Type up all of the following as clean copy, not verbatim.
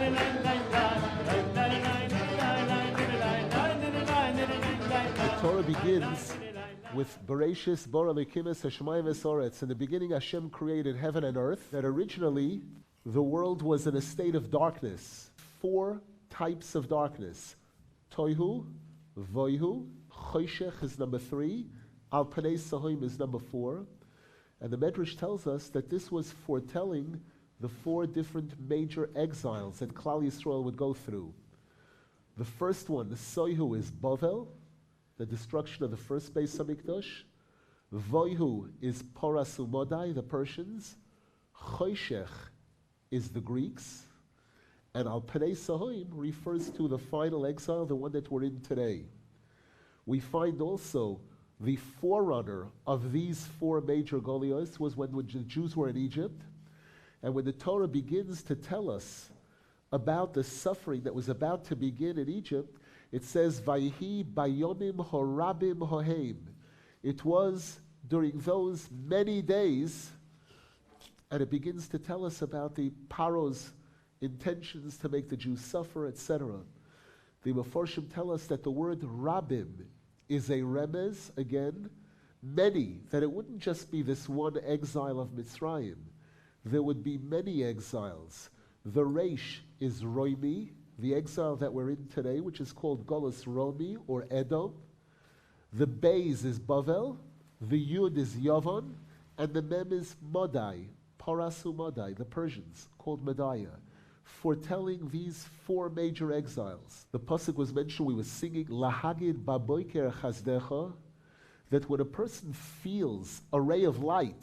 The Torah begins with Bereshis bara Elokimus hashamayim v'soretz. In the beginning, Hashem created heaven and earth. That originally the world was in a state of darkness. 4 types of darkness: toihu, voihu, choshech is number 3, al panei sahoim is number 4. And the Medrash tells us that this was foretelling the 4 different major exiles that Klal Yisrael would go through. The first one, the soihu, is Bavel, the destruction of the first Beis Hamikdash. Voihu is Poras Umodai, the Persians. Choshech is the Greeks. And Al Panei Sahoim refers to the final exile, the one that we're in today. We find also the forerunner of these 4 major Goliaths was when the Jews were in Egypt. And when the Torah begins to tell us about the suffering that was about to begin in Egypt, it says, Vayhi bayomim horabim hoheim. It was during those many days, and it begins to tell us about the Paro's intentions to make the Jews suffer, etc. The Meforshim tell us that the word rabim is a remez, again, many, that it wouldn't just be this one exile of Mitzrayim. There would be many exiles. The Reish is Roimi, the exile that we're in today, which is called Golus Romi or Edom. The Beis is Bavel, the Yud is Yavon, and the Mem is Modai, Parasu Modai, the Persians, called Medaya, foretelling these 4 major exiles. The pasuk was mentioned, we were singing Lahagid Baboiker Chazdecha, that when a person feels a ray of light,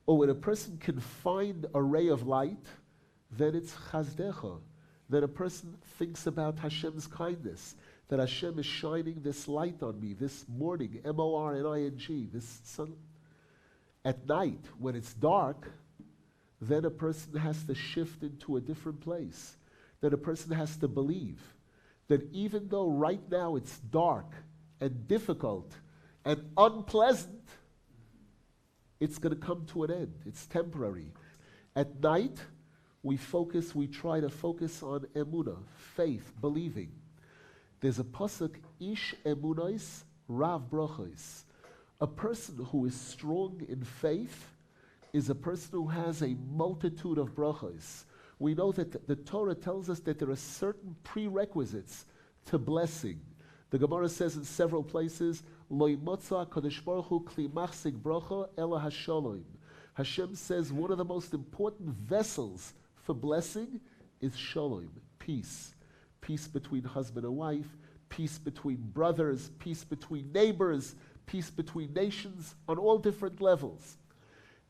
or when a person can find a ray of light, then it's Chazdecha. That a person thinks about Hashem's kindness, that Hashem is shining this light on me this morning, M-O-R-N-I-N-G, this sun. At night, when it's dark, then a person has to shift into a different place. That a person has to believe that even though right now it's dark and difficult and unpleasant, it's going to come to an end. It's temporary. At night, we try to focus on emunah, faith, believing. There's a pasuk, ish emunais rav brachos. A person who is strong in faith is a person who has a multitude of brachos. We know that the Torah tells us that there are certain prerequisites to blessing. The Gemara says in several places, Lo yimotza kadosh baruch hu kli machzik bracha ela hashalom. Hashem says one of the most important vessels for blessing is shalom, peace. Peace between husband and wife, peace between brothers, peace between neighbors, peace between nations on all different levels.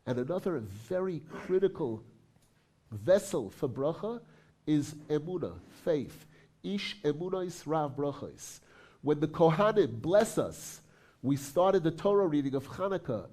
And another very critical vessel for bracha is emunah, faith. Ish emunais rav brachos. When the Kohanim bless us, we started the Torah reading of Chanukah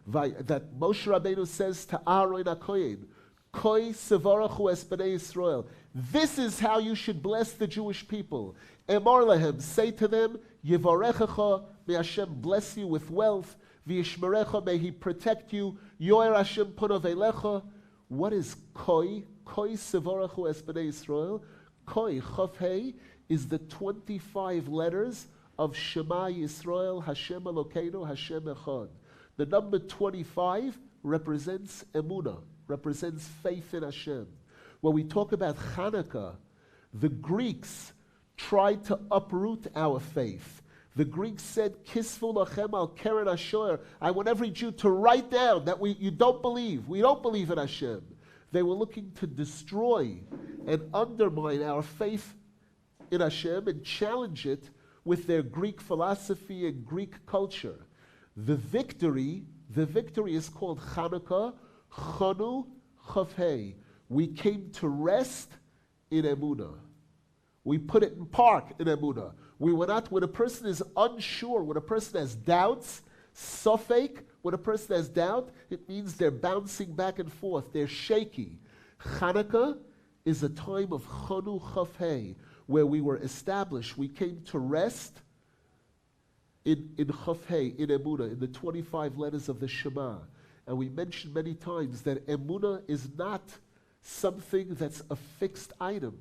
that Moshe Rabbeinu says to Aaron HaKohen, Koi sevarachu es bnei Yisrael. This is how you should bless the Jewish people. Emar lehem, say to them, Yivarechecha, may Hashem bless you with wealth. V'yishmerecha, may He protect you. Yoer Hashem punav elecha. What is koi? Koi sevarachu es bnei Yisrael. Koi, Chaf Hei, is the 25 letters of Shema Yisrael, Hashem Elokeinu, Hashem Echad. The number 25 represents emunah, represents faith in Hashem. When we talk about Chanukah, the Greeks tried to uproot our faith. The Greeks said, Kisvu lachem al keren asher. I want every Jew to write down that you don't believe. We don't believe in Hashem. They were looking to destroy and undermine our faith in Hashem and challenge it with their Greek philosophy and Greek culture. The victory is called Chanukah, Chanu Chavhei. We came to rest in emunah. We put it in park in emunah. We were not, when a person is unsure, when a person has doubts, safek, when a person has doubt, it means they're bouncing back and forth, they're shaky. Chanukah is a time of Chanu Chavhei, where we were established. We came to rest in Chavhei, in emunah, in the 25 letters of the Shema. And we mentioned many times that emunah is not something that's a fixed item.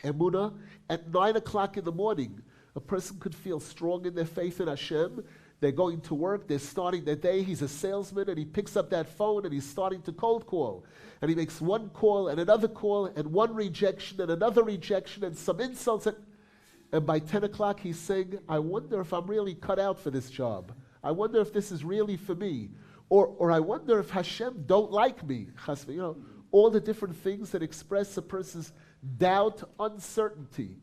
Emunah, at 9 o'clock in the morning, a person could feel strong in their faith in Hashem. They're going to work, they're starting their day, he's a salesman, and he picks up that phone and he's starting to cold call. And he makes one call and another call and one rejection and another rejection and some insults. And by 10 o'clock he's saying, I wonder if I'm really cut out for this job. I wonder if this is really for me. Or I wonder if Hashem don't like me. You know, all the different things that express a person's doubt, uncertainty.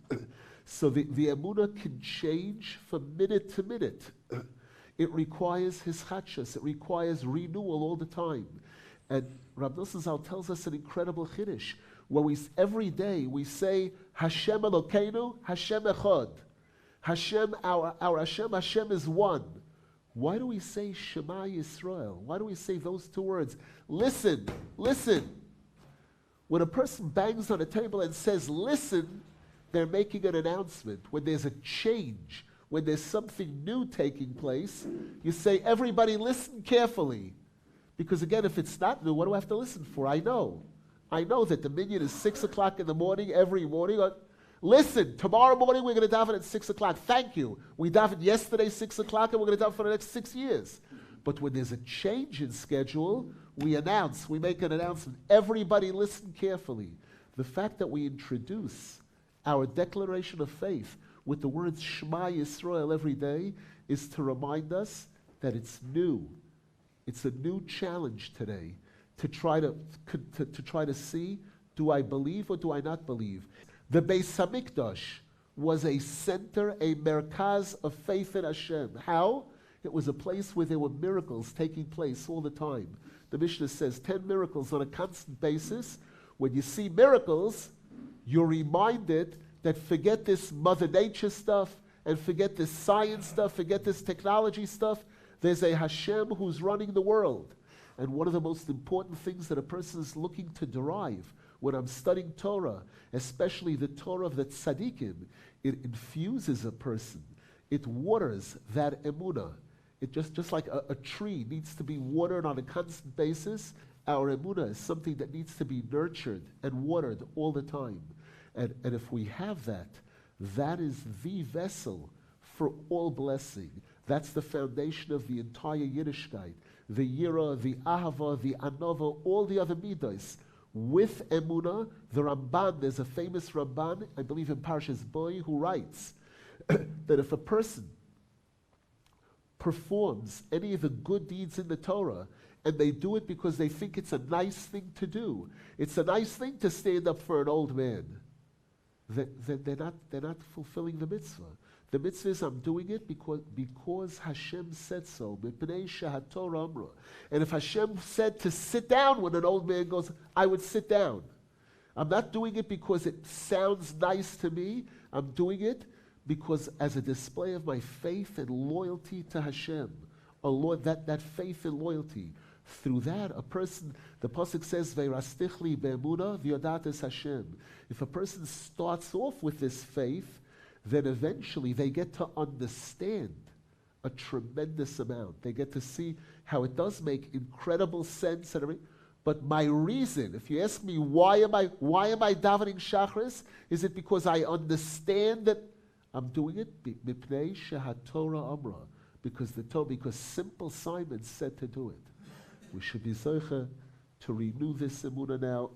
So the emunah can change from minute to minute. It requires his chachas. It requires renewal all the time. And Rav Nosson Zal tells us an incredible chiddush, where every day we say, Hashem Elokeinu, Hashem Echad. Hashem, our Hashem, Hashem is one. Why do we say Shema Yisrael? Why do we say those two words? Listen, listen. When a person bangs on a table and says, listen, they're making an announcement. When there's a change, when there's something new taking place, you say, everybody listen carefully. Because again, if it's not new, what do I have to listen for? I know that the minyan is 6 o'clock in the morning, every morning. Listen, tomorrow morning we're going to daven at 6 o'clock. Thank you. We davened yesterday 6 o'clock and we're going to daven for the next 6 years. But when there's a change in schedule, we make an announcement. Everybody listen carefully. The fact that we introduce our declaration of faith with the words Shema Yisrael every day is to remind us that it's new. It's a new challenge today to try to see, do I believe or do I not believe? The Beis Hamikdash was a center, a merkaz of faith in Hashem. How? It was a place where there were miracles taking place all the time. The Mishnah says 10 miracles on a constant basis. When you see miracles, you're reminded that forget this Mother Nature stuff and forget this science stuff, forget this technology stuff. There's a Hashem who's running the world. And one of the most important things that a person is looking to derive when I'm studying Torah, especially the Torah of the tzaddikim, it infuses a person. It waters that emunah. It just like a tree needs to be watered on a constant basis, our emunah is something that needs to be nurtured and watered all the time. And if we have that, that is the vessel for all blessing. That's the foundation of the entire Yiddishkeit. The Yira, the Ahava, the Anova, all the other midos. With emunah, the Ramban, there's a famous Ramban, I believe in Parshas Boy, who writes that if a person performs any of the good deeds in the Torah, and they do it because they think it's a nice thing to do, it's a nice thing to stand up for an old man, then they're not fulfilling the mitzvah. The mitzvah is I'm doing it because Hashem said so. And if Hashem said to sit down when an old man goes, I would sit down. I'm not doing it because it sounds nice to me. I'm doing it because as a display of my faith and loyalty to Hashem, that faith and loyalty. Through that, a person, the pasuk says, "Ve'rastichli be'emunah v'yodates Hashem." If a person starts off with this faith, then eventually they get to understand a tremendous amount. They get to see how it does make incredible sense and everything. But my reason, if you ask me why am I davening Shachris, is it because I understand that I'm doing it mipnei shehatorah amra, because simple Simon said to do it. We should be zoche to renew this emunah now.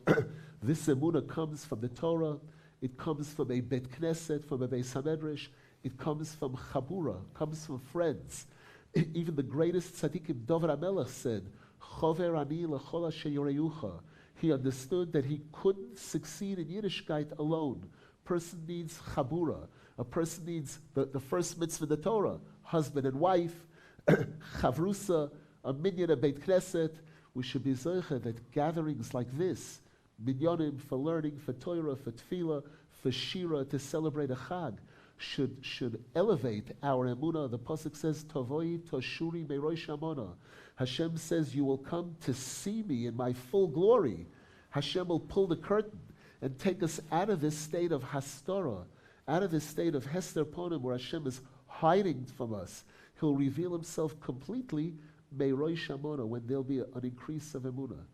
This emunah comes from the Torah. It comes from a Bet Knesset, from a Beis Hamedrash. It comes from Chabura, comes from friends. Even the greatest tzaddikim, David HaMelech, said, Chover ani l'chol asher yoreucha. He understood that he couldn't succeed in Yiddishkeit alone. Person needs Chabura. A person needs the first mitzvah in the Torah, husband and wife, Chavrusa, a minyan, a Beit Knesset. We should be zoche that gatherings like this, minyanim for learning, for Torah, for tefillah, for shira, to celebrate a chag, should elevate our emunah. The pasuk says, "Tovoi toshuri meiroi shamona." Hashem says, "You will come to see me in my full glory." Hashem will pull the curtain and take us out of this state of hastorah, out of this state of hester ponim, where Hashem is hiding from us. He'll reveal Himself completely, meiroi shamona, when there'll be an increase of emunah.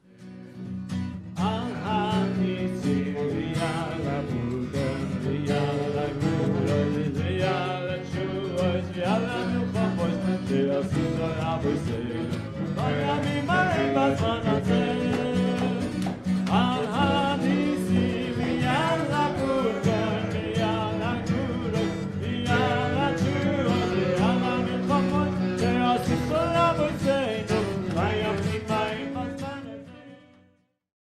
She